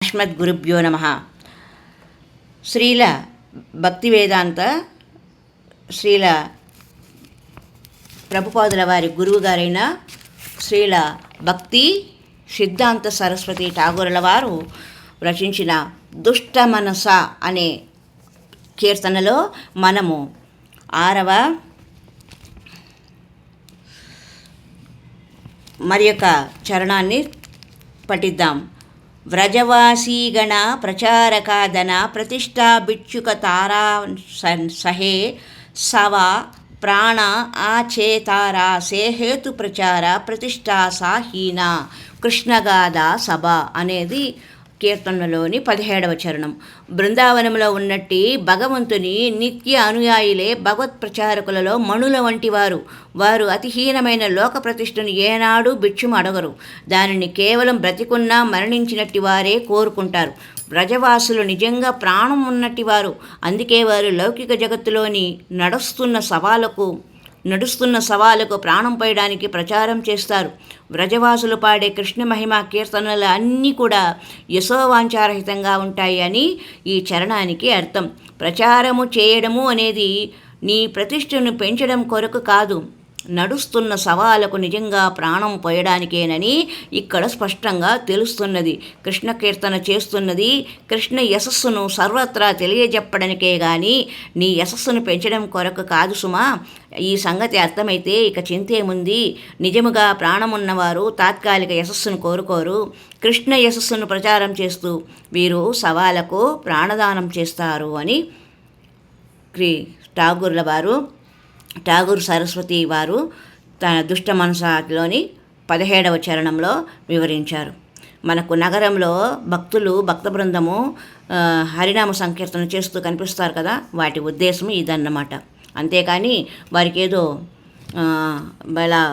అస్మద్గురుభ్యో నమః. శ్రీల భక్తి వేదాంత శ్రీల ప్రభుపాదుల వారి గురువుగారైన శ్రీల భక్తి సిద్ధాంత సరస్వతి ఠాగూరుల వారు రచించిన దుష్ట మనస అనే కీర్తనలో మనము 6వ మరి యొక్క చరణాన్ని పఠిద్దాం. వ్రజవాసీగణ ప్రచారకాదన ప్రతిష్టా భిక్షుక తారా సహే సవ ప్రాణ ఆచేతారా సేహేతు ప్రచార ప్రతిష్టా సాహీన కృష్ణగాథ సభ అనేది కీర్తనలోని 17వ చరణం. బృందావనంలో ఉన్నట్టి భగవంతుని నిత్య అనుయాయులే భగవత్ ప్రచారకులలో మణుల వంటి వారు అతిహీనమైన లోక ప్రతిష్టను ఏనాడు భిక్షము అడగరు. దానిని కేవలం బ్రతికున్నా మరణించినట్టి వారే కోరుకుంటారు. బ్రజవాసులు నిజంగా ప్రాణం ఉన్నట్టి వారు. అందుకే వారు లౌకిక జగత్తులోని నడుస్తున్న సవాలకు ప్రాణం పోయడానికి ప్రచారం చేస్తారు. వ్రజవాసులు పాడే కృష్ణ మహిమ కీర్తనలు అన్నీ కూడా యశోవాంఛారహితంగా ఉంటాయి అని ఈ చరణానికి అర్థం. ప్రచారము చేయడము అనేది నీ ప్రతిష్టను పెంచడం కొరకు కాదు, నడుస్తున్న సవాలకు నిజంగా ప్రాణం పోయడానికేనని ఇక్కడ స్పష్టంగా తెలుస్తున్నది. కృష్ణ కీర్తన చేస్తున్నది కృష్ణ యశస్సును సర్వత్రా తెలియజెప్పడానికే గాని నీ యశస్సును పెంచడం కొరకు కాదు సుమా. ఈ సంగతి అర్థమైతే ఇక చింతేముంది. నిజముగా ప్రాణమున్నవారు తాత్కాలిక యశస్సును కోరుకోరు. కృష్ణ యశస్సును ప్రచారం చేస్తూ వీరు సవాలకు ప్రాణదానం చేస్తారు అని ఠాగూర్ సరస్వతి వారు తన దుష్ట మనసలోని 17వ చరణంలో వివరించారు. మనకు నగరంలో భక్త బృందము హరినామ సంకీర్తన చేస్తూ కనిపిస్తారు కదా, వాటి ఉద్దేశం ఇదన్నమాట. అంతేకాని వారికి ఏదో ఇలా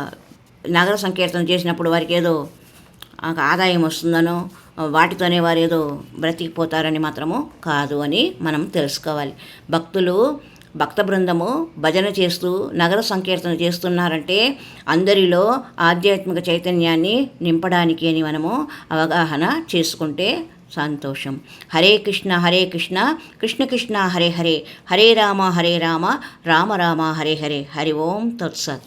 నగర సంకీర్తన చేసినప్పుడు వారికి ఏదో ఆదాయం వస్తుందనో వాటితోనే వారు ఏదో బ్రతికిపోతారని మాత్రము కాదు అని మనం తెలుసుకోవాలి. భక్త బృందము భజన చేస్తూ నగర సంకీర్తన చేస్తున్నారంటే అందరిలో ఆధ్యాత్మిక చైతన్యాన్ని నింపడానికి అని మనము అవగాహన చేసుకుంటే సంతోషం. హరే కృష్ణ కృష్ణ కృష్ణ హరే హరే, హరే రామ రామ రామ హరే హరే. హరి ఓం తత్సత్.